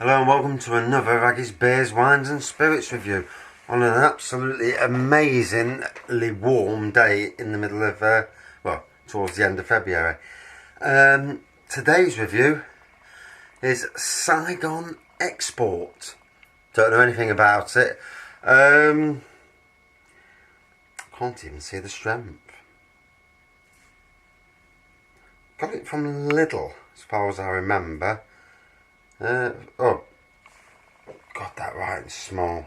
Hello and welcome to another Raggie's Beers, Wines and Spirits review on an absolutely amazingly warm day in the middle of, towards the end of February. Today's review is Saigon Export. Don't know anything about it. Can't even see the strength. Got it from Lidl, as far as I remember. Got that right and small.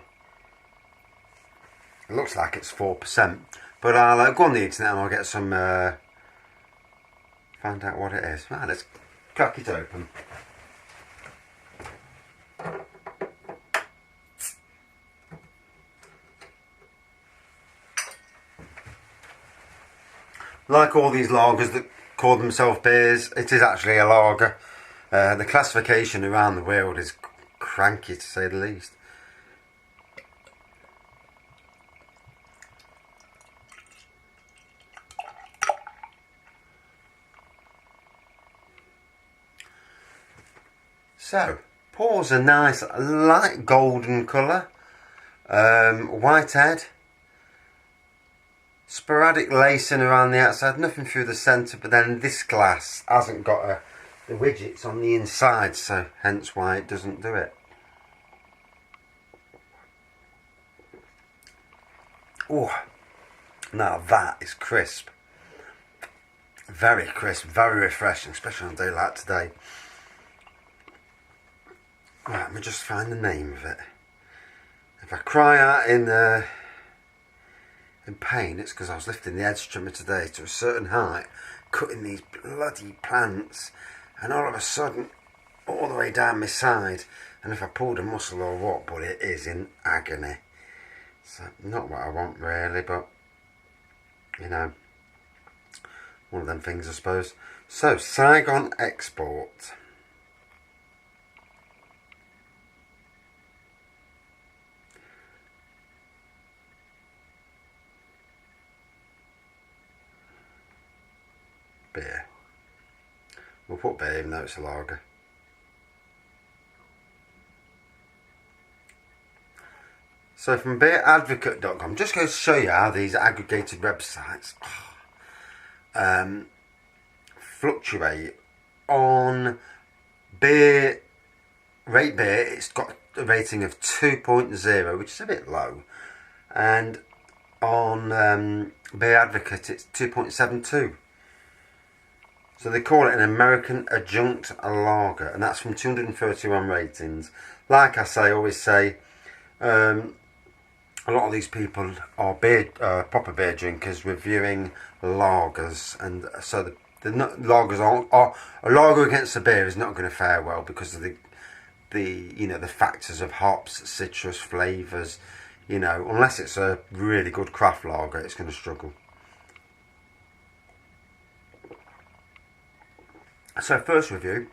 It looks like it's 4%, but I'll go on the internet and I'll get some, find out what it is. Right, let's crack it open. Like all these lagers that call themselves beers, it is actually a lager. The classification around the world is cranky, to say the least. So, pours a nice light golden colour, white head, sporadic lacing around the outside, nothing through the centre, but then this glass hasn't got the widgets on the inside, so hence why it doesn't do it. Oh, now that is crisp. Very crisp, very refreshing, especially on a day like today. Right, let me just find the name of it. If I cry out in pain, it's because I was lifting the edge trimmer today to a certain height, cutting these bloody plants, and all of a sudden, all the way down my side, and if I pulled a muscle or what, but it is in agony. So, not what I want really, but, you know, one of them things I suppose. So, Saigon Export. Beer. We'll put beer even though it's a lager. So from beeradvocate.com, just going to show you how these aggregated websites fluctuate. On beer, rate beer, it's got a rating of 2.0, which is a bit low, and on Beer Advocate it's 2.72. So they call it an American adjunct lager, and that's from 231 ratings. Like I always say, a lot of these people are proper beer drinkers reviewing lagers, and so lagers are a lager against a beer is not going to fare well because of the factors of hops, citrus, flavours. You know, unless it's a really good craft lager, it's going to struggle. So first review,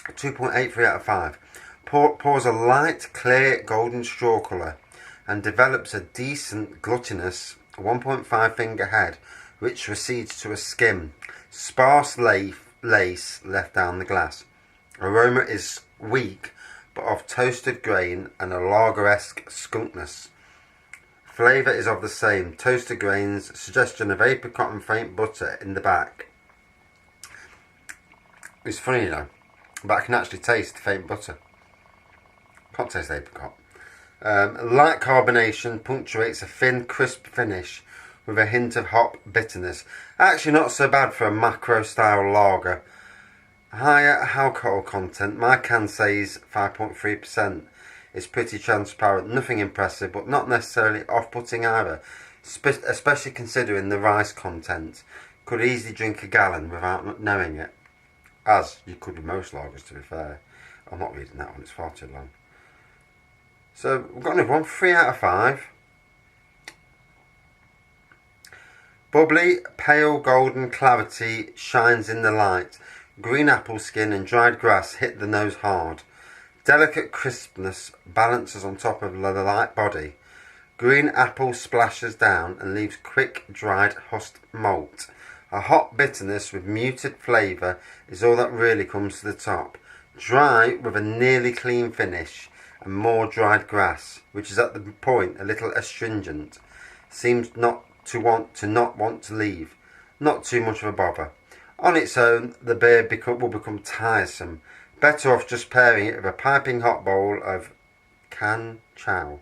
2.83 out of 5. Pours a light, clear, golden straw colour and develops a decent, gluttonous 1.5 finger head, which recedes to a skim. Sparse lace left down the glass. Aroma is weak, but of toasted grain and a lager-esque skunkness. Flavour is of the same, toasted grains, suggestion of apricot and faint butter in the back. It's funny, you know, but I can actually taste faint butter. Can't taste apricot. Light carbonation punctuates a thin, crisp finish with a hint of hop bitterness. Actually not so bad for a macro-style lager. Higher alcohol content, my can says 5.3%. It's pretty transparent, nothing impressive, but not necessarily off-putting either, especially considering the rice content. Could easily drink a gallon without knowing it. As you could with most lagers, to be fair. I'm not reading that one, it's far too long. So, we've got another one, 3 out of 5. Bubbly, pale golden clarity shines in the light. Green apple skin and dried grass hit the nose hard. Delicate crispness balances on top of the light body. Green apple splashes down and leaves quick dried husked malt. A hot bitterness with muted flavour is all that really comes to the top. Dry with a nearly clean finish and more dried grass, which is at the point a little astringent. Seems not want to leave. Not too much of a bother. On its own, the beer will become tiresome. Better off just pairing it with a piping hot bowl of can chow,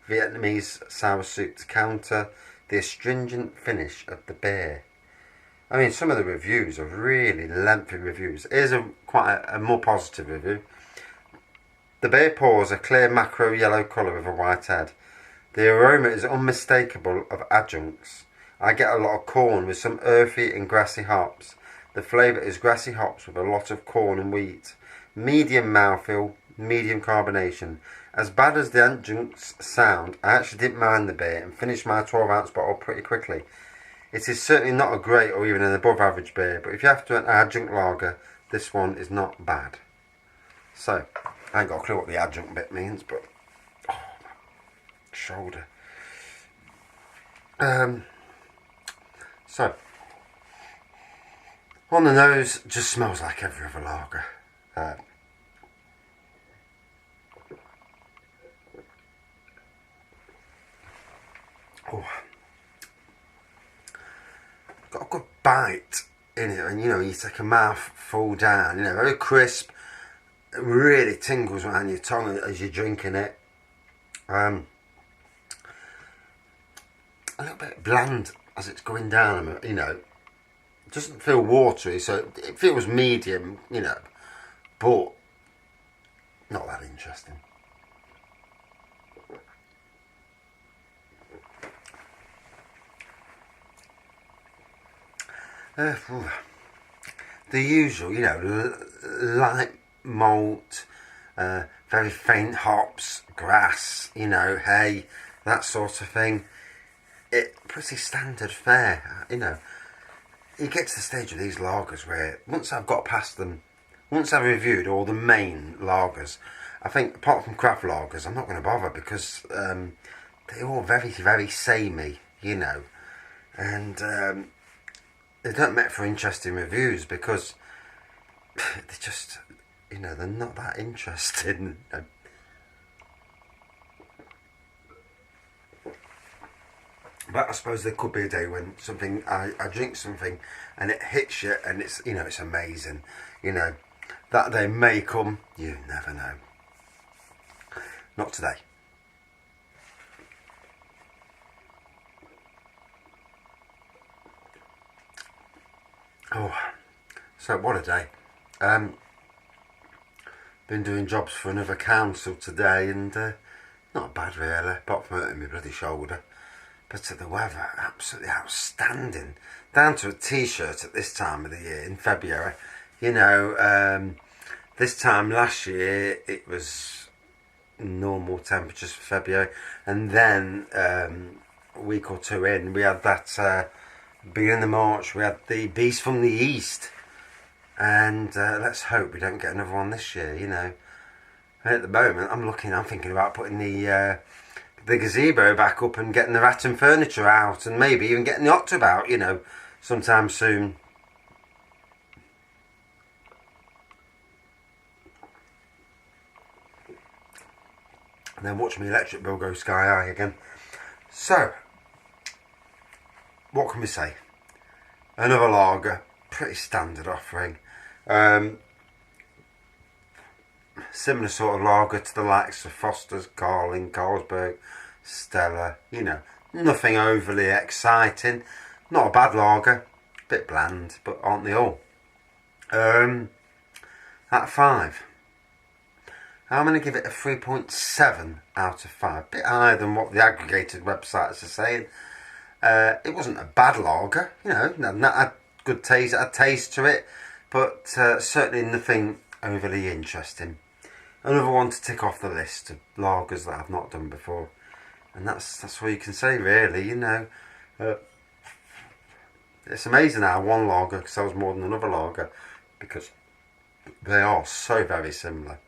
Vietnamese sour soup, to counter the astringent finish of the beer. I mean, some of the reviews are really lengthy reviews. Here's quite a more positive review. The beer pours a clear macro yellow colour with a white head. The aroma is unmistakable of adjuncts. I get a lot of corn with some earthy and grassy hops. The flavour is grassy hops with a lot of corn and wheat. Medium mouthfeel, medium carbonation. As bad as the adjuncts sound, I actually didn't mind the beer and finished my 12-ounce bottle pretty quickly. It is certainly not a great or even an above average beer, but if you have to an adjunct lager, this one is not bad. So, I ain't got a clue what the adjunct bit means, but shoulder. So, on the nose, just smells like every other lager. Got a good bite in it, and you take a mouthful down, very crisp. It really tingles around your tongue as you're drinking it. A little bit bland as it's going down, it doesn't feel watery, so it feels medium, but not that interesting. The usual, light malt, very faint hops, grass, hay, that sort of thing. Pretty standard fare, You get to the stage of these lagers where once I've got past them, once I've reviewed all the main lagers, I think apart from craft lagers, I'm not going to bother because they're all very, very samey, and they don't make for interesting reviews because they just, they're not that interesting. But I suppose there could be a day when I drink something and it hits you and it's amazing. That day may come, you never know. Not today. Oh, so what a day. Been doing jobs for another council today and not bad really, apart from hurting my bloody shoulder. But the weather, absolutely outstanding. Down to a t-shirt at this time of the year, in February. This time last year, it was normal temperatures for February. And then, a week or two in, we had that, beginning of March, we had the Beast from the East. And let's hope we don't get another one this year, At the moment, I'm thinking about putting the gazebo back up and getting the rattan furniture out and maybe even getting the hot tub out, sometime soon. And then watch my electric bill go sky high again. So, what can we say? Another lager, pretty standard offering. Similar sort of lager to the likes of Foster's, Carling, Carlsberg, Stella, nothing overly exciting. Not a bad lager, a bit bland, but aren't they all? At 5, I'm going to give it a 3.7 out of 5. A bit higher than what the aggregated websites are saying. It wasn't a bad lager, not a good taste, a taste to it, but certainly nothing overly interesting. Another one to tick off the list of lagers that I've not done before, and that's all you can say really. It's amazing how one lager sells more than another lager because they are so very similar.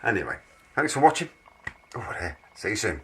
Anyway, thanks for watching. See you soon.